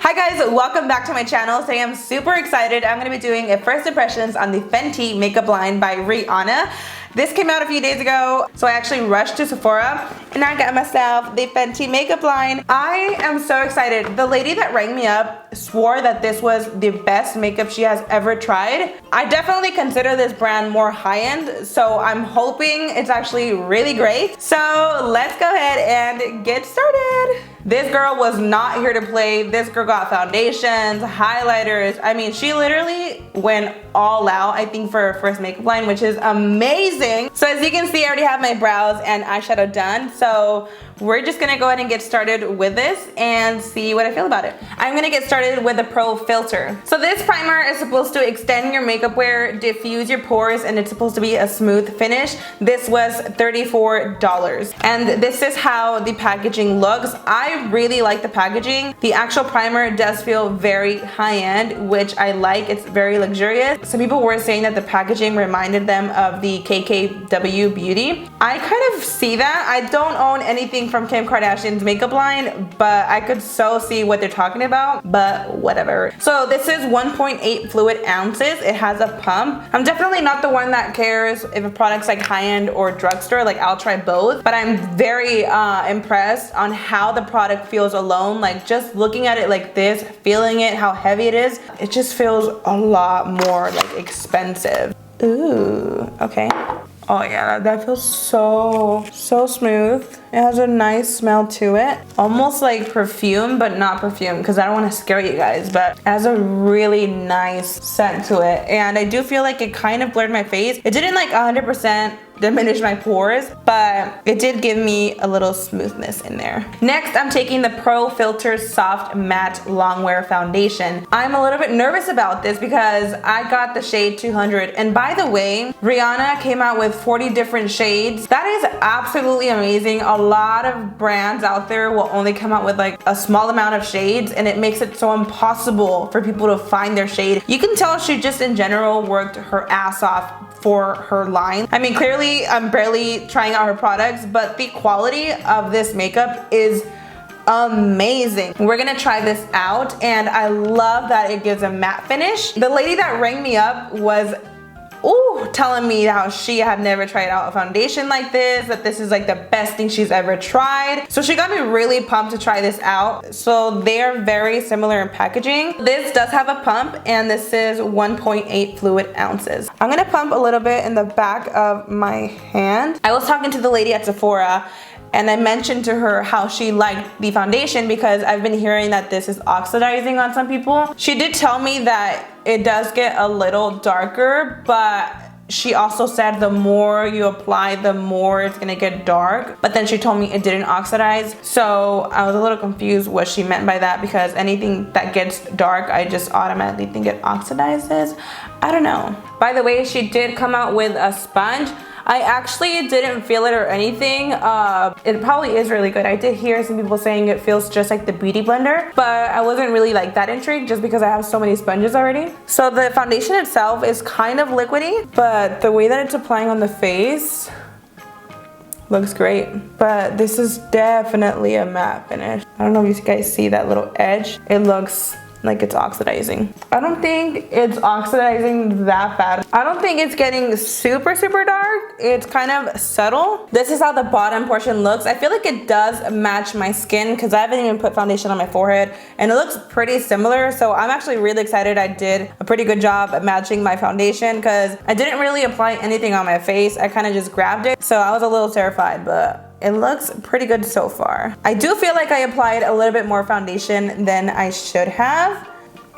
Hi guys, welcome back to my channel. Today I'm super excited. I'm going to be doing a first impressions on the Fenty makeup line by Rihanna. This came out a few days ago, so I actually rushed to Sephora and I got myself the Fenty makeup line. I am so excited. The lady that rang me up swore that this was the best makeup she has ever tried. I definitely consider this brand more high-end, so I'm hoping it's actually really great. So let's go ahead and get started. This girl was not here to play. This girl got foundations, highlighters. I mean, she literally went all out, I think, for her first makeup line, which is amazing. So as you can see, I already have my brows and eyeshadow done. So we're just gonna go ahead and get started with this and see what I feel about it. I'm gonna get started with the Pro Filter. So this primer is supposed to extend your makeup wear, diffuse your pores, and it's supposed to be a smooth finish. This was $34. And this is how the packaging looks. I really like the packaging. The actual primer does feel very high-end, which I like. It's very luxurious. Some people were saying that the packaging reminded them of the KKW Beauty. I kind of see that. I don't own anything from Kim Kardashian's makeup line, but I could so see what they're talking about, but whatever. So this is 1.8 fluid ounces. It has a pump. I'm definitely not the one that cares if a product's like high-end or drugstore. Like, I'll try both, but I'm very impressed on how the product feels alone. Like, just looking at it like this, feeling it, how heavy it is, it just feels a lot more like expensive. Ooh, okay. Oh yeah, that feels so smooth. It has a nice smell to it. Almost like perfume, but not perfume, because I don't want to scare you guys, but it has a really nice scent to it. And I do feel like it kind of blurred my face. It didn't like 100% diminish my pores, but it did give me a little smoothness in there. Next, I'm taking the Pro Filter Soft Matte Longwear Foundation. I'm a little bit nervous about this because I got the shade 200. And by the way, Rihanna came out with 40 different shades. That is absolutely amazing. A lot of brands out there will only come out with like a small amount of shades, and it makes it so impossible for people to find their shade. You can tell she just in general worked her ass off for her line. I mean, clearly I'm barely trying out her products, but the quality of this makeup is amazing. We're gonna try this out, and I love that it gives a matte finish. The lady that rang me up was telling me how she had never tried out a foundation like this, that this is like the best thing she's ever tried. So she got me really pumped to try this out. So they're very similar in packaging. This does have a pump, and this is 1.8 fluid ounces. I'm gonna pump a little bit in the back of my hand. I was talking to the lady at Sephora, and I mentioned to her how she liked the foundation because I've been hearing that this is oxidizing on some people. She did tell me that it does get a little darker, but she also said the more you apply, the more it's gonna get dark. But then she told me it didn't oxidize. So I was a little confused what she meant by that, because anything that gets dark, I just automatically think it oxidizes. I don't know. By the way, she did come out with a sponge. I actually didn't feel it or anything. It probably is really good. I did hear some people saying it feels just like the Beauty Blender, but I wasn't really like that intrigued just because I have so many sponges already. So the foundation itself is kind of liquidy, but the way that it's applying on the face looks great. But this is definitely a matte finish. I don't know if you guys see that little edge. It looks like it's oxidizing. I don't think it's oxidizing that bad. I don't think it's getting super dark. It's kind of subtle. This is how the bottom portion looks. I feel like it does match my skin because I haven't even put foundation on my forehead, and it looks pretty similar. So I'm actually really excited. I did a pretty good job at matching my foundation because I didn't really apply anything on my face. I kind of just grabbed it. So I was a little terrified, but it looks pretty good so far. I do feel like I applied a little bit more foundation than I should have.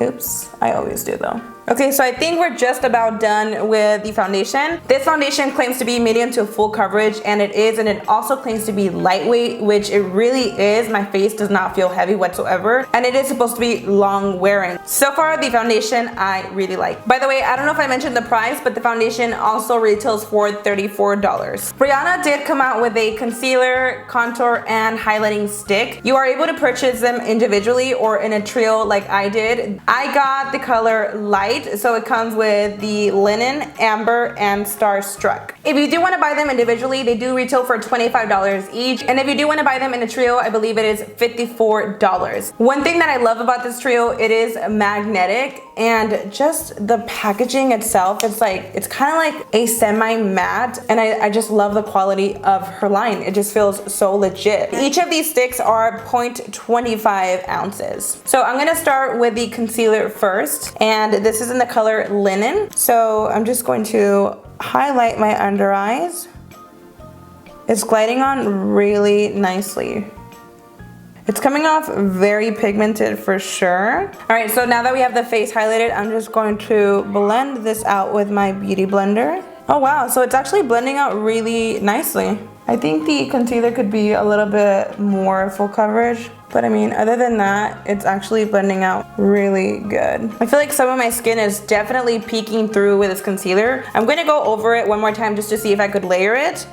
Oops, I always do though. Okay, so I think we're just about done with the foundation. This foundation claims to be medium to full coverage, and it is, and it also claims to be lightweight, which it really is. My face does not feel heavy whatsoever, and it is supposed to be long wearing. So far, the foundation I really like. By the way, I don't know if I mentioned the price, but the foundation also retails for $34. Rihanna did come out with a concealer, contour, and highlighting stick. You are able to purchase them individually or in a trio like I did. I got the color Light, white. So it comes with the linen, amber, and starstruck. If you do want to buy them individually, they do retail for $25 each. And if you do want to buy them in a trio, I believe it is $54. One thing that I love about this trio, it is magnetic, and just the packaging itself, it's kind of like a semi-matte, and I just love the quality of her line. It just feels so legit. Each of these sticks are 0.25 ounces. So I'm gonna start with the concealer first, and this is in the color Linen. So I'm just going to highlight my under eyes. It's gliding on really nicely. It's coming off very pigmented for sure. All right, so now that we have the face highlighted, I'm just going to blend this out with my beauty blender. Oh wow, so it's actually blending out really nicely. I think the concealer could be a little bit more full coverage, but I mean, other than that, it's actually blending out really good. I feel like some of my skin is definitely peeking through with this concealer. I'm gonna go over it one more time just to see if I could layer it.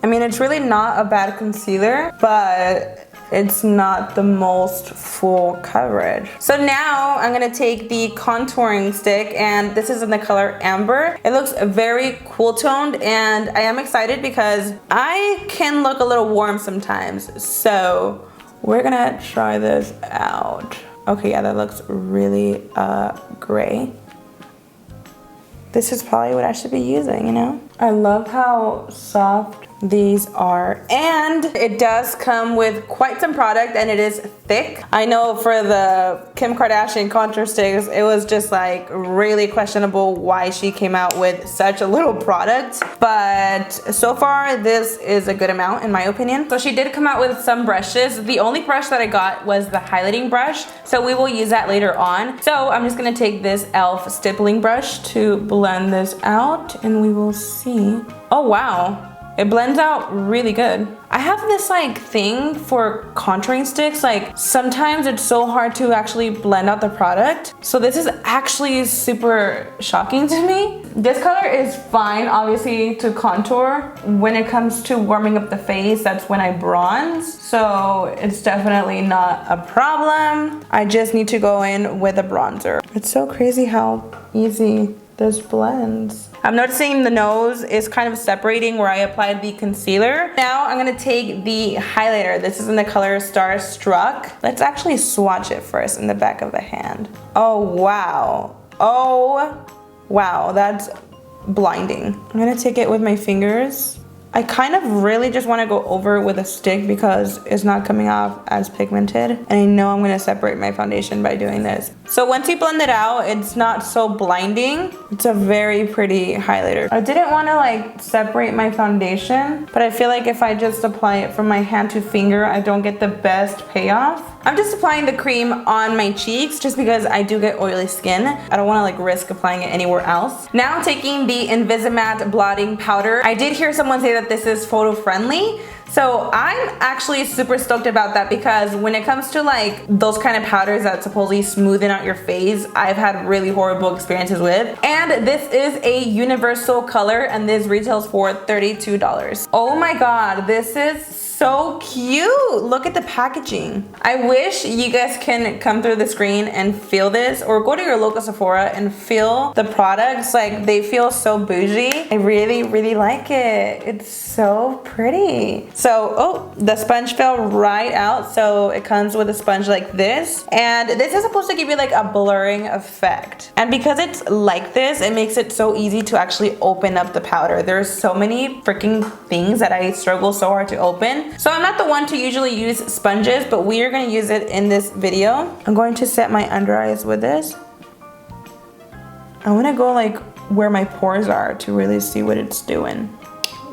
I mean, it's really not a bad concealer, but it's not the most full coverage. So now I'm gonna take the contouring stick, and this is in the color Amber. It looks very cool toned, and I am excited because I can look a little warm sometimes. So we're gonna try this out. Okay, yeah, that looks really gray. This is probably what I should be using, you know? I love how soft these are, and it does come with quite some product, and it is thick. I know for the Kim Kardashian contour sticks, it was just like really questionable why she came out with such a little product, but so far this is a good amount in my opinion. So she did come out with some brushes. The only brush that I got was the highlighting brush, so we will use that later on. So I'm just gonna take this e.l.f. stippling brush to blend this out, and we will see. Oh wow. It blends out really good. I have this like thing for contouring sticks, like sometimes it's so hard to actually blend out the product. So this is actually super shocking to me. This color is fine, obviously, to contour. When it comes to warming up the face, that's when I bronze. So it's definitely not a problem. I just need to go in with a bronzer. It's so crazy how easy this blends. I'm noticing the nose is kind of separating where I applied the concealer. Now I'm gonna take the highlighter. This is in the color Starstruck. Let's actually swatch it first in the back of the hand. Oh wow. Oh wow, that's blinding. I'm gonna take it with my fingers. I kind of really just want to go over it with a stick because it's not coming off as pigmented, and I know I'm going to separate my foundation by doing this. So once you blend it out, it's not so blinding. It's a very pretty highlighter. I didn't want to like separate my foundation, but I feel like if I just apply it from my hand to finger, I don't get the best payoff. I'm just applying the cream on my cheeks just because I do get oily skin. I don't want to like risk applying it anywhere else. Now I'm taking the Invisimatte blotting powder. I did hear someone say that this is photo friendly. So I'm actually super stoked about that because when it comes to like those kind of powders that supposedly smoothen out your face, I've had really horrible experiences with. And this is a universal color, and this retails for $32. Oh my god, this is so cute. Look at the packaging. I wish you guys can come through the screen and feel this, or go to your local Sephora and feel the products. Like, they feel so bougie. I really, really like it. It's so pretty. So, oh, the sponge fell right out. So it comes with a sponge like this. And this is supposed to give you like a blurring effect. And because it's like this, it makes it so easy to actually open up the powder. There's so many freaking things that I struggle so hard to open. So I'm not the one to usually use sponges, but we are going to use it in this video. I'm going to set my under eyes with this. I want to go like where my pores are to really see what it's doing.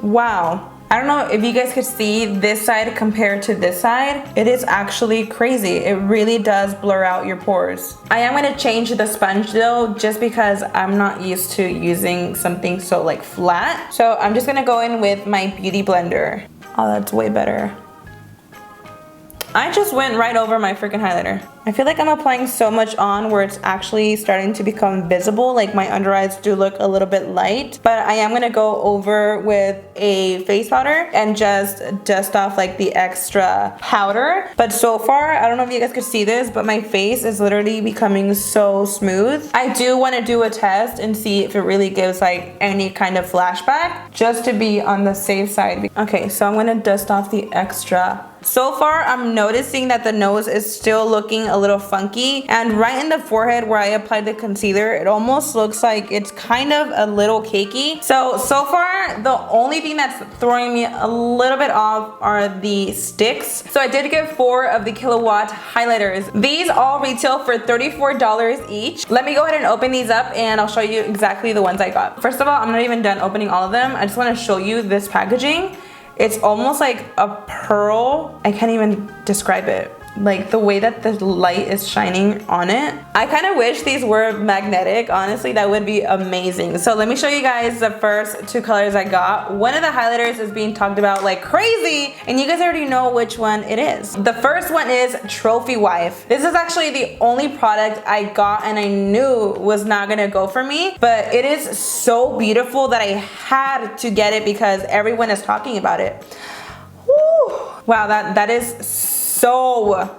Wow. I don't know if you guys could see this side compared to this side. It is actually crazy. It really does blur out your pores. I am going to change the sponge though, just because I'm not used to using something so like flat. So I'm just going to go in with my beauty blender. Oh, that's way better. I just went right over my freaking highlighter. I feel like I'm applying so much on where it's actually starting to become visible. Like my under eyes do look a little bit light, but I am gonna go over with a face powder and just dust off like the extra powder. But so far, I don't know if you guys could see this, but my face is literally becoming so smooth. I do want to do a test and see if it really gives like any kind of flashback, just to be on the safe side. Okay, so I'm gonna dust off the extra. So far, I'm noticing that the nose is still looking a little funky, and right in the forehead where I applied the concealer, it almost looks like it's kind of a little cakey. So far, the only thing that's throwing me a little bit off are the sticks. So I did get 4 of the Kilowatt Highlighters. These all retail for $34 each. Let me go ahead and open these up and I'll show you exactly the ones I got. First of all, I'm not even done opening all of them. I just want to show you this packaging. It's almost like a pearl. I can't even describe it. Like the way that the light is shining on it. I kind of wish these were magnetic. Honestly, that would be amazing. So let me show you guys the first 2 colors I got. One of the highlighters is being talked about like crazy, and you guys already know which one it is. The first one is Trophy Wife. This is actually the only product I got and I knew was not gonna go for me, but it is so beautiful that I had to get it because everyone is talking about it. Woo. Wow, that is so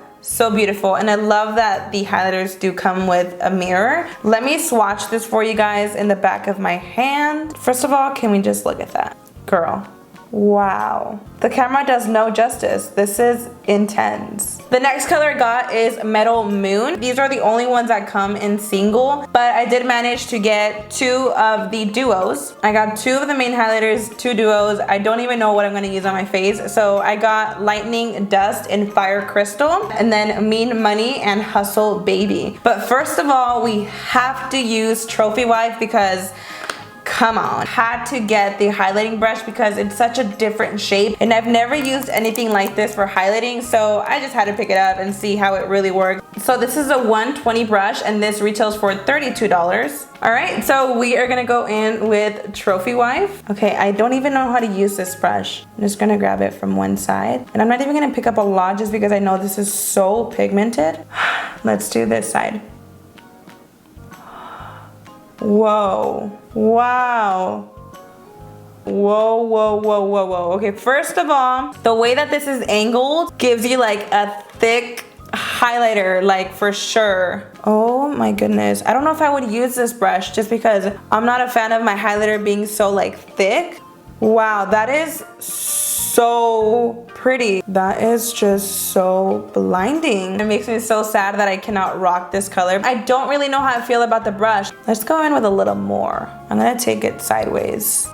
beautiful, and I love that the highlighters do come with a mirror. Let me swatch this for you guys in the back of my hand. First of all, can we just look at that? Girl, wow. The camera does no justice. This is intense. The next color I got is Metal Moon. These are the only ones that come in single, but I did manage to get 2 of the duos. I got 2 of the main highlighters, 2 duos. I don't even know what I'm gonna use on my face. So I got Lightning Dust and Fire Crystal, and then Mean Money and Hustle Baby. But first of all, we have to use Trophy Wife because come on, had to get the highlighting brush because it's such a different shape, and I've never used anything like this for highlighting, so I just had to pick it up and see how it really works. So this is a 120 brush, and this retails for $32. All right, so we are gonna go in with Trophy Wife. Okay, I don't even know how to use this brush. I'm just gonna grab it from one side, and I'm not even gonna pick up a lot just because I know this is so pigmented. Let's do this side. Whoa, wow. Whoa. Okay, first of all, the way that this is angled gives you like a thick highlighter, like for sure. Oh my goodness. I don't know if I would use this brush just because I'm not a fan of my highlighter being so like thick. Wow, that is so pretty. That is just so blinding. It makes me so sad that I cannot rock this color. I don't really know how I feel about the brush. Let's go in with a little more. I'm gonna take it sideways.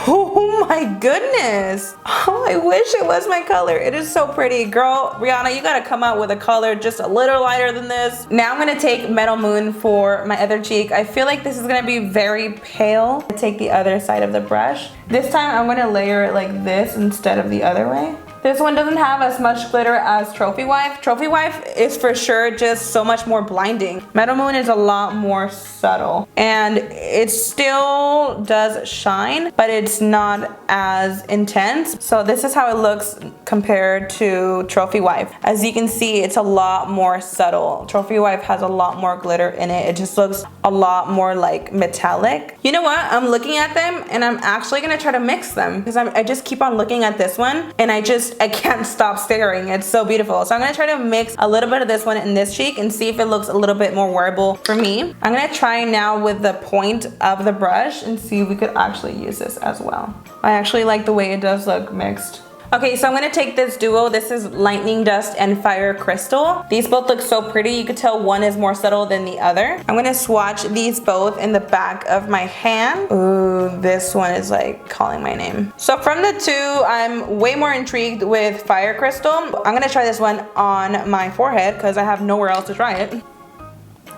Oh my goodness. Oh, I wish it was my color. It is so pretty. Girl, Rihanna, you gotta come out with a color just a little lighter than this. Now I'm gonna take Metal Moon for my other cheek. I feel like this is gonna be very pale. Take the other side of the brush. This time I'm gonna layer it like this instead of the other way. This one doesn't have as much glitter as Trophy Wife. Trophy Wife is for sure just so much more blinding. Metal Moon is a lot more subtle, and it still does shine, but it's not as intense. So this is how it looks compared to Trophy Wife. As you can see, it's a lot more subtle. Trophy Wife has a lot more glitter in it. It just looks a lot more like metallic. You know what? I'm looking at them and I'm actually gonna try to mix them because I just keep on looking at this one and I can't stop staring. It's so beautiful. So I'm gonna try to mix a little bit of this one in this cheek and see if it looks a little bit more wearable for me. I'm gonna try now with the point of the brush and see if we could actually use this as well. I actually like the way it does look mixed. Okay, so I'm gonna take this duo. This is Lightning Dust and Fire Crystal. These both look so pretty. You could tell one is more subtle than the other. I'm gonna swatch these both in the back of my hand. Ooh, this one is like calling my name. So from the two, I'm way more intrigued with Fire Crystal. I'm gonna try this one on my forehead because I have nowhere else to try it.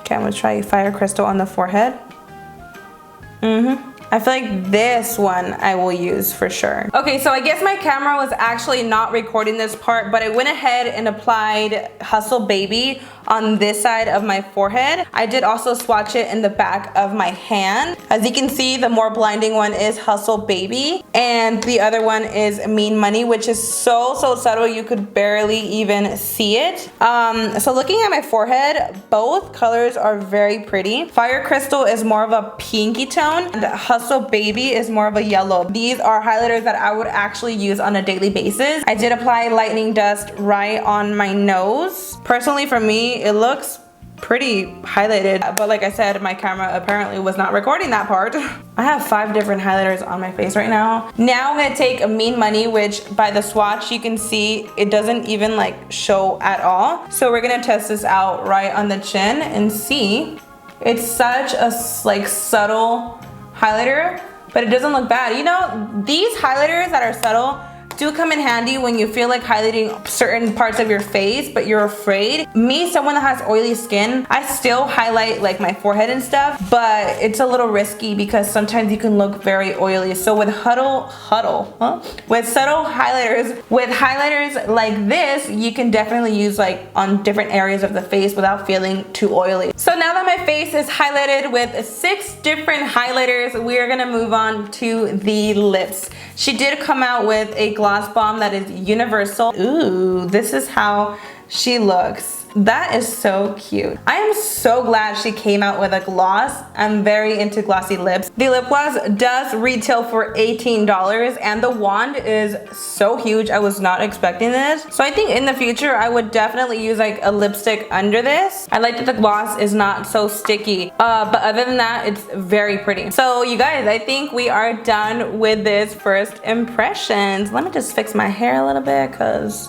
Okay, I'm gonna try Fire Crystal on the forehead. I feel like this one I will use for sure. Okay, so I guess my camera was actually not recording this part, but I went ahead and applied Hustle Baby on this side of my forehead. I did also swatch it in the back of my hand. As you can see, the more blinding one is Hustle Baby, and the other one is Mean Money, which is so subtle you could barely even see it. So looking at my forehead, both colors are very pretty. Fire Crystal is more of a pinky tone, and Hustle Baby is more of a yellow. These are highlighters that I would actually use on a daily basis. I did apply Lightning Dust right on my nose. Personally, for me, it looks pretty highlighted, but like I said, my camera apparently was not recording that part. I have 5 different highlighters on my face right now. Now I'm gonna take a Mean Money, which by the swatch you can see it doesn't even like show at all. So we're gonna test this out right on the chin and see. It's such a like subtle highlighter, but it doesn't look bad. You know, these highlighters that are subtle do come in handy when you feel like highlighting certain parts of your face, but you're afraid. Me, someone that has oily skin, I still highlight like my forehead and stuff, but it's a little risky because sometimes you can look very oily. So with with subtle highlighters, with highlighters like this, you can definitely use like on different areas of the face without feeling too oily. So now that my face is highlighted with 6 different highlighters, we are gonna move on to the lips. She did come out with a gloss bomb that is universal. Ooh, this is how she looks. That is so cute. I am so glad she came out with a gloss. I'm very into glossy lips. The lip gloss does retail for $18, and the wand is so huge. I was not expecting this. So I think in the future, I would definitely use like a lipstick under this. I like that the gloss is not so sticky, but other than that, it's very pretty. So you guys, I think we are done with this first impressions. Let me just fix my hair a little bit because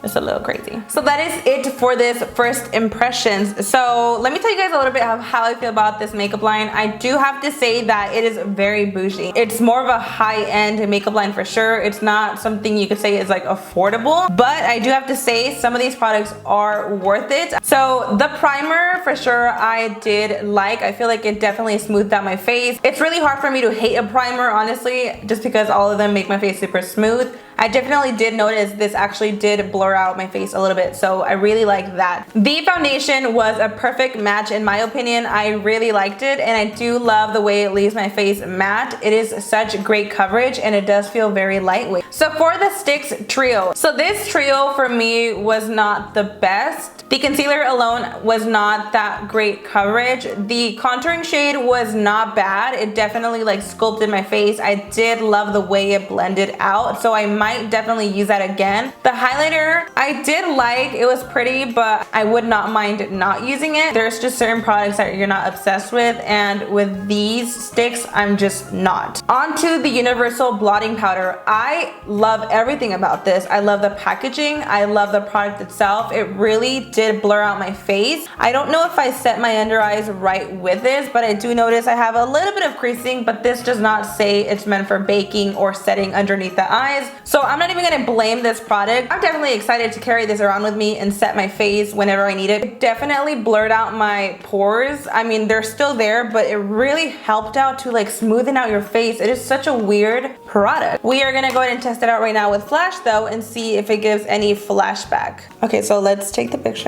it's a little crazy. So that is it for this first impressions. So let me tell you guys a little bit of how I feel about this makeup line. I do have to say that it is very bougie. It's more of a high-end makeup line for sure. It's not something you could say is like affordable, but I do have to say some of these products are worth it. So the primer for sure I did like. I feel like it definitely smoothed out my face. It's really hard for me to hate a primer, honestly, just because all of them make my face super smooth. I definitely did notice this actually did blur out my face a little bit, so I really like that. The foundation was a perfect match in my opinion. I really liked it, and I do love the way it leaves my face matte. It is such great coverage, and it does feel very lightweight. So for the sticks trio, so this trio for me was not the best. The concealer alone was not that great coverage. The contouring shade was not bad. It definitely like sculpted my face. I did love the way it blended out, so I might definitely use that again. The highlighter I did like. It was pretty, but I would not mind not using it. There's just certain products that you're not obsessed with, and with these sticks I'm just not. On to the universal blotting powder. I love everything about this. I love the packaging. I love the product itself. It really did blur out my face. I don't know if I set my under eyes right with this, but I do notice I have a little bit of creasing, but this does not say it's meant for baking or setting underneath the eyes. So I'm not even gonna blame this product. I'm definitely excited to carry this around with me and set my face whenever I need it. It definitely blurred out my pores. I mean, they're still there, but it really helped out to like smoothen out your face. It is such a weird product. We are gonna go ahead and test it out right now with flash though and see if it gives any flashback. Okay, so let's take the picture.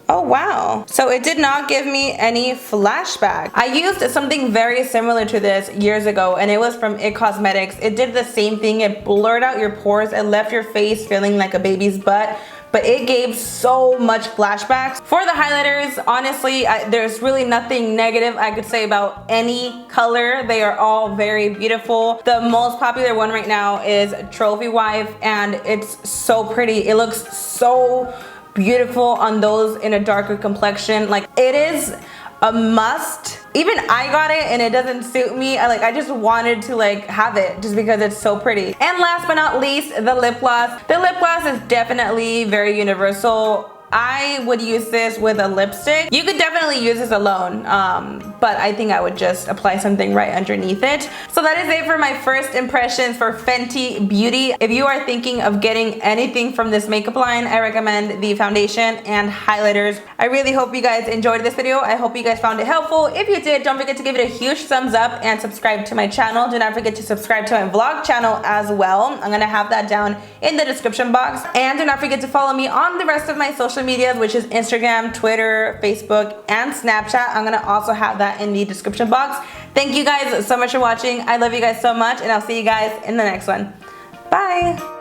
Oh wow, so it did not give me any flashback. I used something very similar to this years ago, and it was from IT Cosmetics. It did the same thing. It blurred out your pores. It left your face feeling like a baby's butt, but it gave so much flashbacks. For the highlighters, honestly, there's really nothing negative I could say about any color. They are all very beautiful. The most popular one right now is Trophy Wife, and it's so pretty. It looks so beautiful on those in a darker complexion. Like, it is a must. Even I got it and it doesn't suit me. I just wanted to like have it just because it's so pretty. And last but not least, the lip gloss. The lip gloss is definitely very universal. I would use this with a lipstick. You could definitely use this alone, but I think I would just apply something right underneath it. So that is it for my first impressions for Fenty Beauty. If you are thinking of getting anything from this makeup line, I recommend the foundation and highlighters. I really hope you guys enjoyed this video. I hope you guys found it helpful. If you did, don't forget to give it a huge thumbs up and subscribe to my channel. Do not forget to subscribe to my vlog channel as well. I'm gonna have that down in the description box. And do not forget to follow me on the rest of my social media, which is Instagram, Twitter, Facebook, and Snapchat. I'm gonna also have that in the description box. Thank you guys so much for watching. I love you guys so much, and I'll see you guys in the next one. Bye.